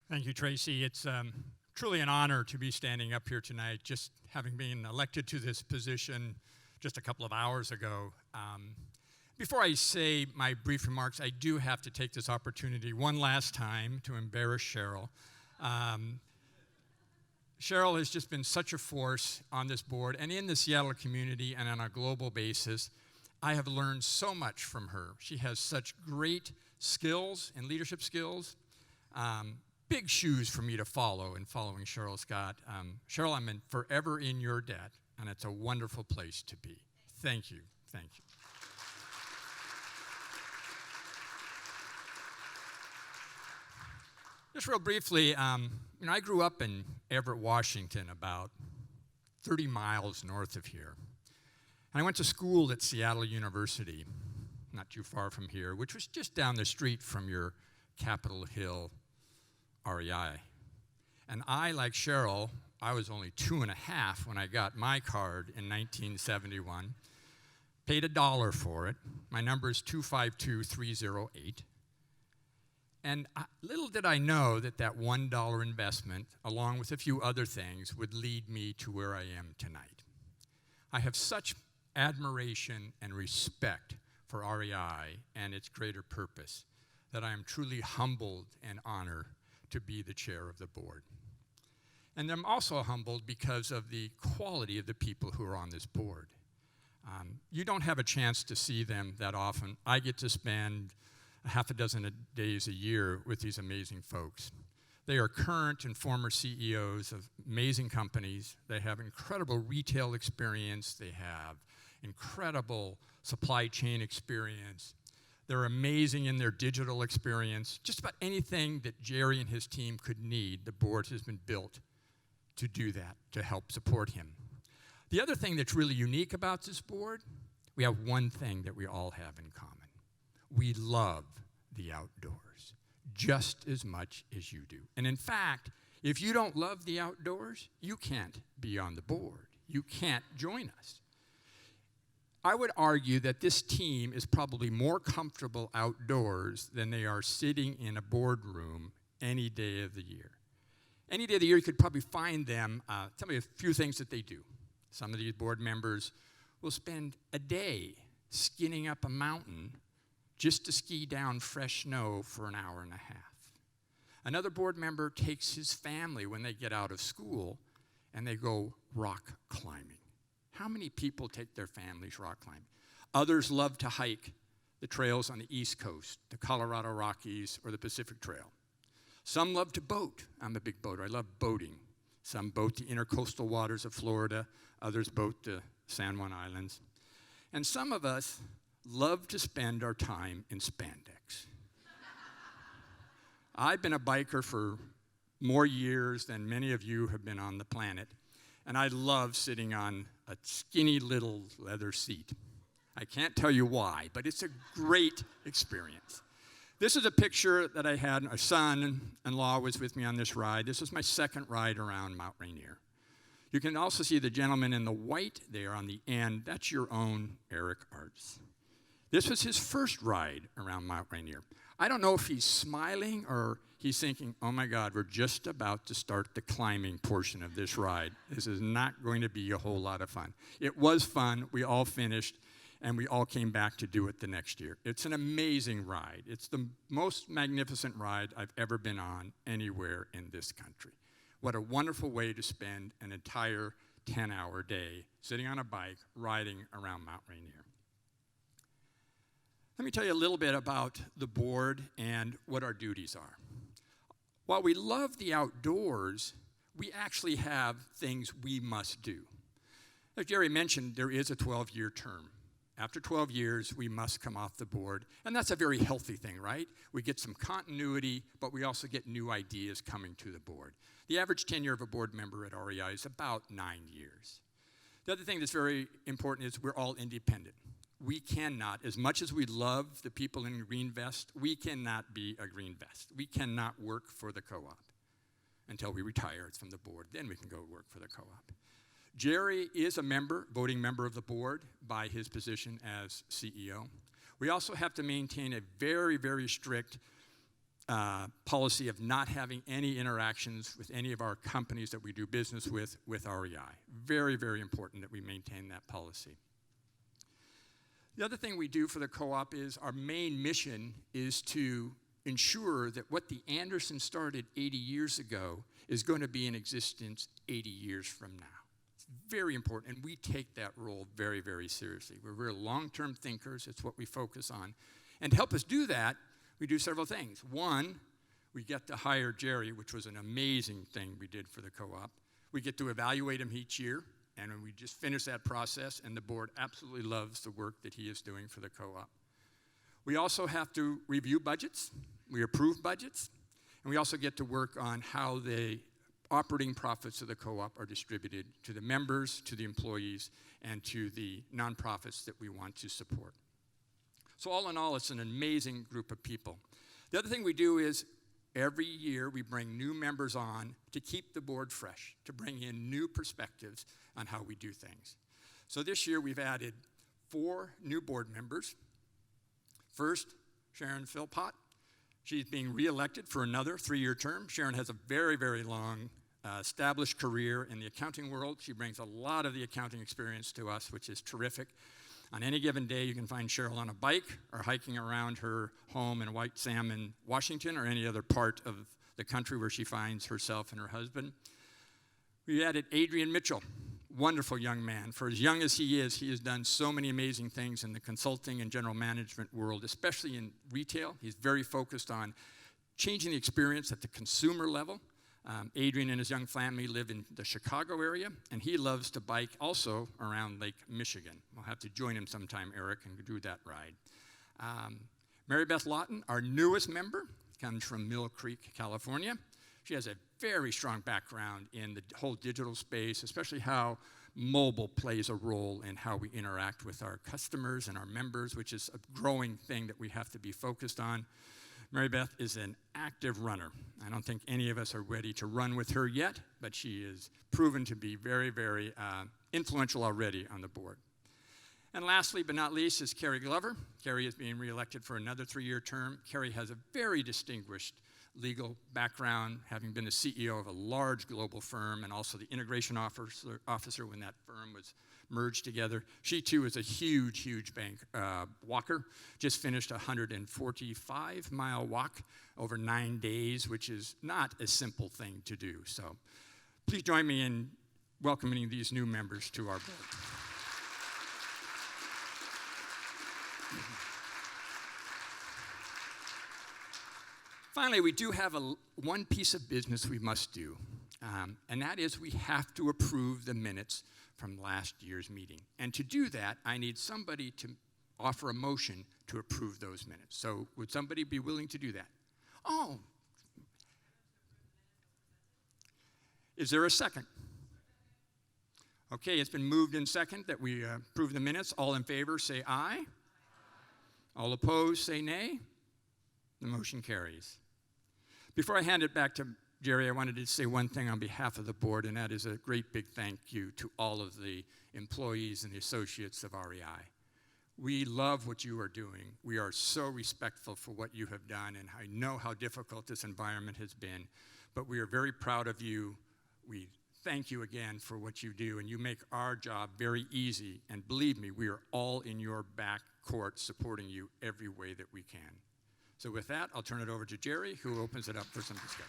Thank you, Tracy. It's truly an honor to be standing up here tonight, just having been elected to this position just a couple of hours ago. Before I say my brief remarks, I do have to take this opportunity one last time to embarrass Cheryl. Cheryl has just been such a force on this board and in the Seattle community and on a global basis. I have learned so much from her. She has such great skills and leadership skills. Big shoes for me to follow in following Cheryl Scott. Cheryl, I'm forever in your debt, and it's a wonderful place to be. Thank you. Thank you. Just real briefly, I grew up in Everett, Washington, about 30 miles north of here. And I went to school at Seattle University, not too far from here, which was just down the street from your Capitol Hill REI. And I, like Cheryl, I was only 2.5 when I got my card in 1971. Paid $1 for it. My number is 252308. And little did I know that that $1 investment, along with a few other things, would lead me to where I am tonight. I have such admiration and respect for REI and its greater purpose that I am truly humbled and honored to be the chair of the board. And I'm also humbled because of the quality of the people who are on this board. You don't have a chance to see them that often. I get to spend half a dozen days a year with these amazing folks. They are current and former CEOs of amazing companies. They have incredible retail experience. They have incredible supply chain experience. They're amazing in their digital experience. Just about anything that Jerry and his team could need, the board has been built to do that, to help support him. The other thing that's really unique about this board, we have one thing that we all have in common. We love the outdoors just as much as you do. And in fact, if you don't love the outdoors, you can't be on the board. You can't join us. I would argue that this team is probably more comfortable outdoors than they are sitting in a boardroom any day of the year. Any day of the year, you could probably find them. Tell me a few things that they do. Some of these board members will spend a day skinning up a mountain just to ski down fresh snow for an hour and a half. Another board member takes his family when they get out of school and they go rock climbing. How many people take their families rock climbing? Others love to hike the trails on the East Coast, the Colorado Rockies, or the Pacific Trail. Some love to boat. I'm a big boater. I love boating. Some boat the intercoastal waters of Florida. Others boat the San Juan Islands. And some of us love to spend our time in spandex. I've been a biker for more years than many of you have been on the planet. And I love sitting on a skinny little leather seat. I can't tell you why, but it's a great experience. This is a picture that I had. My son-in-law was with me on this ride. This is my second ride around Mount Rainier. You can also see the gentleman in the white there on the end. That's your own Eric Arts. This was his first ride around Mount Rainier. I don't know if he's smiling or he's thinking, oh my God, we're just about to start the climbing portion of this ride. This is not going to be a whole lot of fun. It was fun. We all finished, and we all came back to do it the next year. It's an amazing ride. It's the most magnificent ride I've ever been on anywhere in this country. What a wonderful way to spend an entire 10-hour day sitting on a bike, riding around Mount Rainier. Let me tell you a little bit about the board and what our duties are. While we love the outdoors, we actually have things we must do. As Jerry mentioned, there is a 12-year term. After 12 years, we must come off the board, and that's a very healthy thing, right? We get some continuity, but we also get new ideas coming to the board. The average tenure of a board member at REI is about 9 years. The other thing that's very important is we're all independent. We cannot, as much as we love the people in Green Vest, we cannot be a Green Vest. We cannot work for the co-op until we retire from the board. Then we can go work for the co-op. Jerry is a member, voting member of the board by his position as CEO. We also have to maintain a very, very strict policy of not having any interactions with any of our companies that we do business with REI. Very, very important that we maintain that policy. The other thing we do for the co-op is our main mission is to ensure that what the Andersons started 80 years ago is going to be in existence 80 years from now. It's very important, and we take that role very, very seriously. We're very long-term thinkers. It's what we focus on. And to help us do that, we do several things. One, we get to hire Jerry, which was an amazing thing we did for the co-op. We get to evaluate him each year, and we just finished that process, and the board absolutely loves the work that he is doing for the co-op. We also have to review budgets. We approve budgets, and we also get to work on how the operating profits of the co-op are distributed to the members, to the employees, and to the nonprofits that we want to support. So all in all, it's an amazing group of people. The other thing we do is every year we bring new members on to keep the board fresh, to bring in new perspectives on how we do things. So this year we've added 4 new board members. First, Sharon Philpott. She's being reelected for another 3-year term. Sharon has a very, very long established career in the accounting world. She brings a lot of the accounting experience to us, which is terrific. On any given day, you can find Cheryl on a bike or hiking around her home in White Salmon, Washington, or any other part of the country where she finds herself and her husband. We added Adrian Mitchell, wonderful young man. For as young as he has done so many amazing things in the consulting and general management world, especially in retail. He's very focused on changing the experience at the consumer level. Adrian and his young family live in the Chicago area, and he loves to bike also around Lake Michigan. We'll have to join him sometime, Eric, and do that ride. Mary Beth Lawton, our newest member, comes from Mill Creek, California. She has a very strong background in the whole digital space, especially how mobile plays a role in how we interact with our customers and our members, which is a growing thing that we have to be focused on. Mary Beth is an active runner. I don't think any of us are ready to run with her yet, but she is proven to be very, very influential already on the board. And lastly, but not least, is Carrie Glover. Carrie is being reelected for another 3-year term. Carrie has a very distinguished legal background, having been the CEO of a large global firm and also the integration officer when that firm was merged together. She too is a huge, huge bank walker. Just finished a 145-mile walk over 9 days, which is not a simple thing to do. So please join me in welcoming these new members to our board. Finally, we do have one piece of business we must do, and that is we have to approve the minutes from last year's meeting. And to do that, I need somebody to offer a motion to approve those minutes. So would somebody be willing to do that? Oh. Is there a second? Okay, it's been moved in second that we approve the minutes. All in favor, say aye. All opposed, say nay. The motion carries. Before I hand it back to Jerry, I wanted to say one thing on behalf of the board, and that is a great big thank you to all of the employees and the associates of REI. We love what you are doing. We are so respectful for what you have done, and I know how difficult this environment has been, but we are very proud of you. We thank you again for what you do, and you make our job very easy, and believe me, we are all in your back court supporting you every way that we can. So with that, I'll turn it over to Jerry, who opens it up for some discussion.